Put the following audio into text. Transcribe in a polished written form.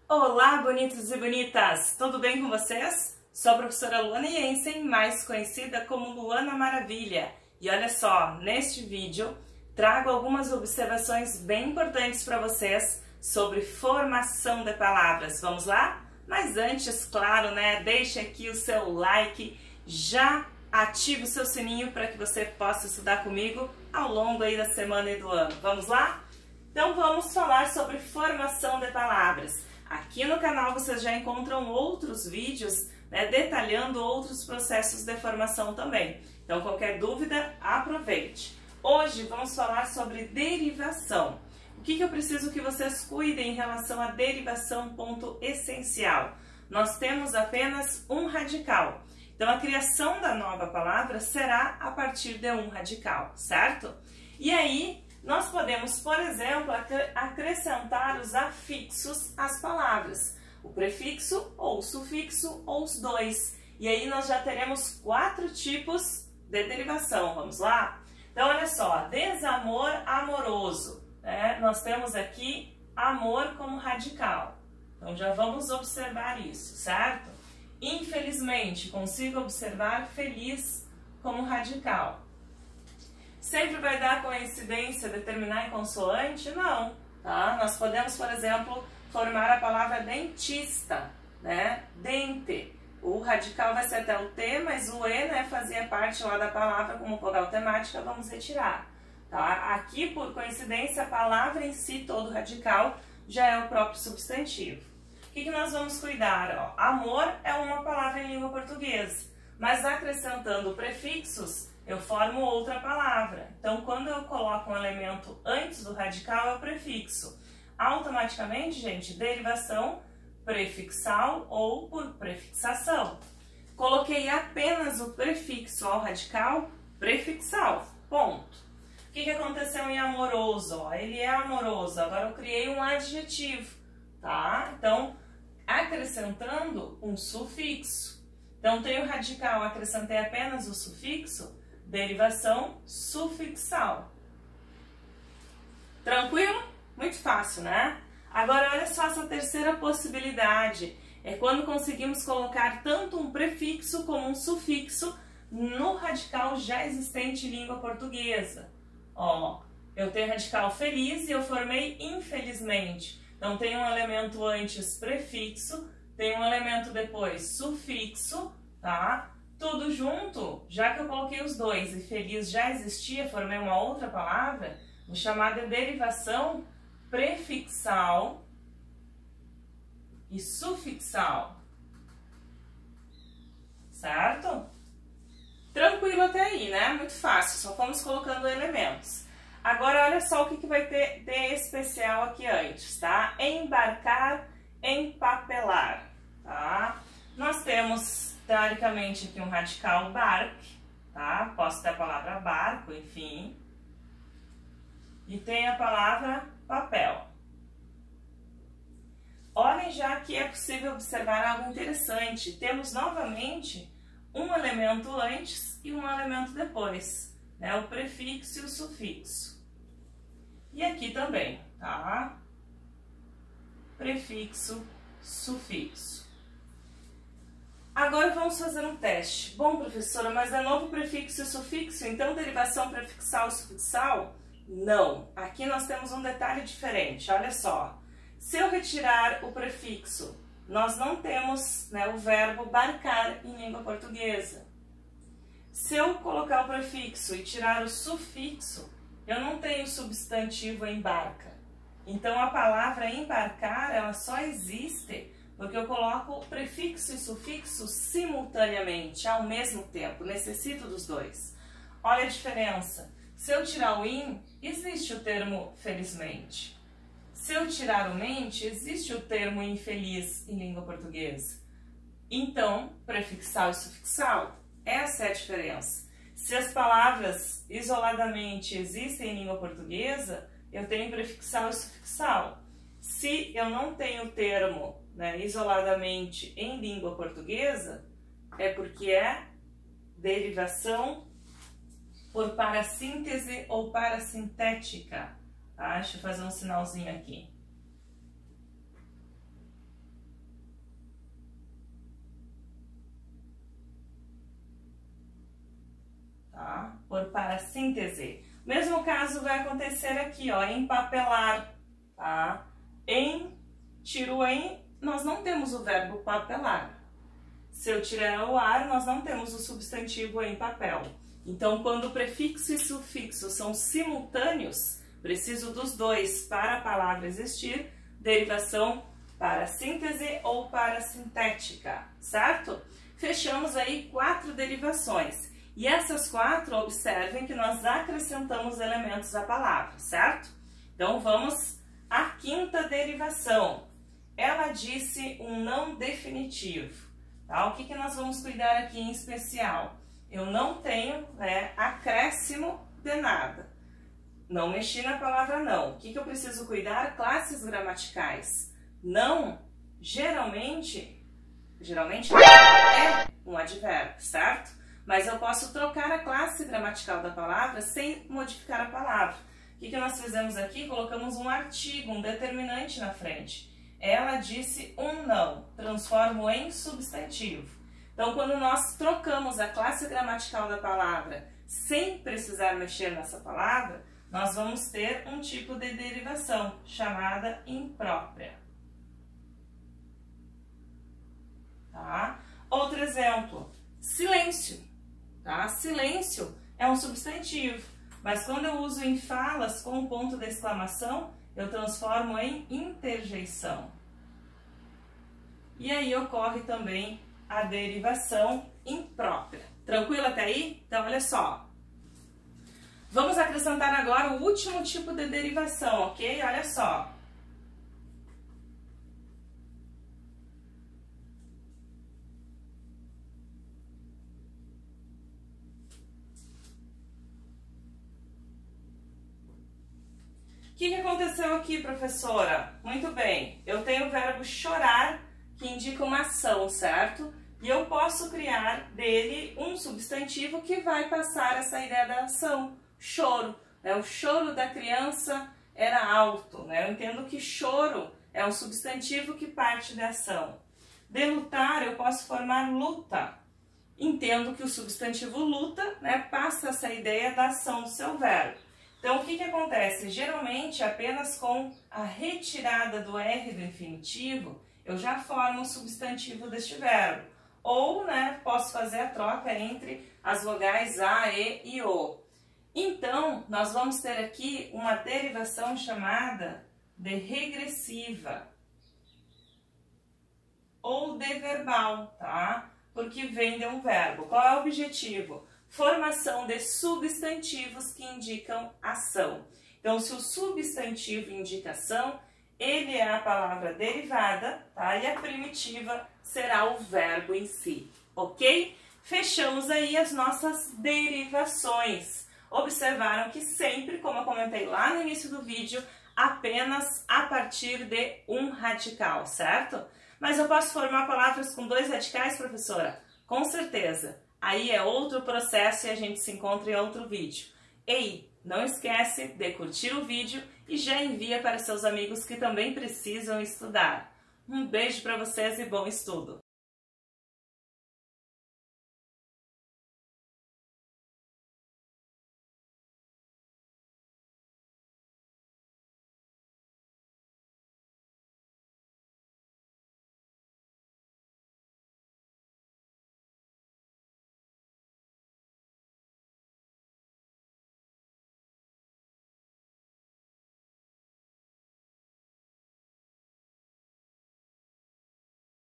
Olá, bonitos e bonitas! Tudo bem com vocês? Sou a professora Luana Jensen, mais conhecida como Luana Maravilha. E olha só, neste vídeo trago algumas observações bem importantes para vocês sobre formação de palavras. Vamos lá? Mas antes, claro, né? Deixe aqui o seu like, já ative o seu sininho para que você possa estudar comigo ao longo aí da semana e do ano. Vamos lá? Então vamos falar sobre formação de palavras. Aqui no canal vocês já encontram outros vídeos, né, detalhando outros processos de formação também. Então qualquer dúvida, aproveite. Hoje vamos falar sobre derivação. O que eu preciso que vocês cuidem em relação à derivação, ponto essencial. Nós temos apenas um radical. Então a criação da nova palavra será a partir de um radical, certo? E aí nós podemos, por exemplo, acrescentar os afixos às palavras, o prefixo ou o sufixo ou os dois. E aí nós já teremos 4 tipos de derivação, vamos lá? Então olha só, desamor amoroso, né? Nós temos aqui amor como radical, então já vamos observar isso, certo? Infelizmente, consigo observar feliz como radical. Sempre vai dar coincidência de terminar em consoante? Não, tá? Nós podemos, por exemplo, formar a palavra dentista, né? Dente. O radical vai ser até o T, mas o E, né, fazia parte lá da palavra como vogal temática, vamos retirar, tá? Aqui, por coincidência, a palavra em si, todo radical, já é o próprio substantivo. O que nós vamos cuidar? Ó, amor é uma palavra em língua portuguesa, mas acrescentando prefixos, eu formo outra palavra. Então, quando eu coloco um elemento antes do radical, é o prefixo. Automaticamente, gente, derivação prefixal ou por prefixação. Coloquei apenas o prefixo ao radical, prefixal, ponto. O que aconteceu em amoroso? Ó, ele é amoroso, agora eu criei um adjetivo, tá? Então, acrescentando um sufixo. Então, tem o radical, acrescentei apenas o sufixo, derivação sufixal. Tranquilo? Muito fácil, né? Agora, olha só essa terceira possibilidade. É quando conseguimos colocar tanto um prefixo como um sufixo no radical já existente em língua portuguesa. Ó, eu tenho radical feliz e eu formei infelizmente. Então, tem um elemento antes prefixo, tem um elemento depois sufixo, tá? Tudo junto, já que eu coloquei os dois e feliz já existia, formei uma outra palavra, vou chamar de derivação prefixal e sufixal. Certo? Tranquilo até aí, né? Muito fácil, só fomos colocando elementos. Agora, olha só o que vai ter de especial aqui antes, tá? Embarcar, empapelar, tá? Nós temos, teoricamente, aqui um radical bark, tá? Posso ter a palavra barco, enfim. E tem a palavra papel. Olhem já que é possível observar algo interessante. Temos novamente um elemento antes e um elemento depois, né? O prefixo e o sufixo. E aqui também, tá? Prefixo, sufixo. Agora vamos fazer um teste. Bom, professora, mas é novo prefixo e sufixo, então derivação prefixal e sufixal? Não. Aqui nós temos um detalhe diferente, olha só. Se eu retirar o prefixo, nós não temos, né, o verbo barcar em língua portuguesa. Se eu colocar o prefixo e tirar o sufixo, eu não tenho o substantivo embarca. Então a palavra embarcar, ela só existe porque eu coloco prefixo e sufixo simultaneamente, ao mesmo tempo, necessito dos dois. Olha a diferença. Se eu tirar o in, existe o termo felizmente. Se eu tirar o mente, existe o termo infeliz em língua portuguesa. Então, prefixal e sufixal, essa é a diferença. Se as palavras isoladamente existem em língua portuguesa, eu tenho prefixal e sufixal. Se eu não tenho o termo, né, isoladamente em língua portuguesa, é porque é derivação por parassíntese ou parasintética. Tá? Deixa eu fazer um sinalzinho aqui. tá? Por parassíntese. Mesmo caso vai acontecer aqui, ó, empapelar, tá? Em, tiro em, nós não temos o verbo papelar. Se eu tirar o ar, nós não temos o substantivo em papel. Então, quando o prefixo e sufixo são simultâneos, preciso dos dois para a palavra existir, derivação parassíntese ou parasintética, certo? Fechamos aí 4 derivações. E essas 4, observem que nós acrescentamos elementos à palavra, certo? Então, vamos à 5ª derivação. Ela disse um não definitivo. Tá? O que nós vamos cuidar aqui em especial? Eu não tenho, né, acréscimo de nada. Não mexi na palavra não. O que eu preciso cuidar? Classes gramaticais. Não, geralmente é um advérbio, certo? Mas eu posso trocar a classe gramatical da palavra sem modificar a palavra. O que nós fizemos aqui? Colocamos um artigo, um determinante na frente. Ela disse um não, transformo em substantivo. Então, quando nós trocamos a classe gramatical da palavra sem precisar mexer nessa palavra, nós vamos ter um tipo de derivação chamada imprópria. Tá? Outro exemplo, silêncio. Tá? Silêncio é um substantivo, mas quando eu uso em falas com ponto de exclamação, eu transformo em interjeição. E aí ocorre também a derivação imprópria. Tranquilo até aí? Então, olha só. Vamos acrescentar agora o último tipo de derivação, ok? Olha só. O que aconteceu aqui, professora? Muito bem, eu tenho o verbo chorar, que indica uma ação, certo? E eu posso criar dele um substantivo que vai passar essa ideia da ação, choro. Né? O choro da criança era alto, né? Eu entendo que choro é um substantivo que parte da ação. De lutar, eu posso formar luta. Entendo que o substantivo luta, né, passa essa ideia da ação do seu verbo. Então, o que acontece? Geralmente, apenas com a retirada do R do infinitivo, eu já formo o substantivo deste verbo. Ou, né, posso fazer a troca entre as vogais A, E e O. Então, nós vamos ter aqui uma derivação chamada de regressiva ou de verbal, tá? Porque vem de um verbo. Qual é o objetivo? Formação de substantivos que indicam ação. Então, se o substantivo indica ação, ele é a palavra derivada, tá? E a primitiva será o verbo em si, ok? Fechamos aí as nossas derivações. Observaram que sempre, como eu comentei lá no início do vídeo, apenas a partir de um radical, certo? Mas eu posso formar palavras com 2 radicais, professora? Com certeza. Aí é outro processo e a gente se encontra em outro vídeo. Ei, não esquece de curtir o vídeo e já envia para seus amigos que também precisam estudar. Um beijo para vocês e bom estudo!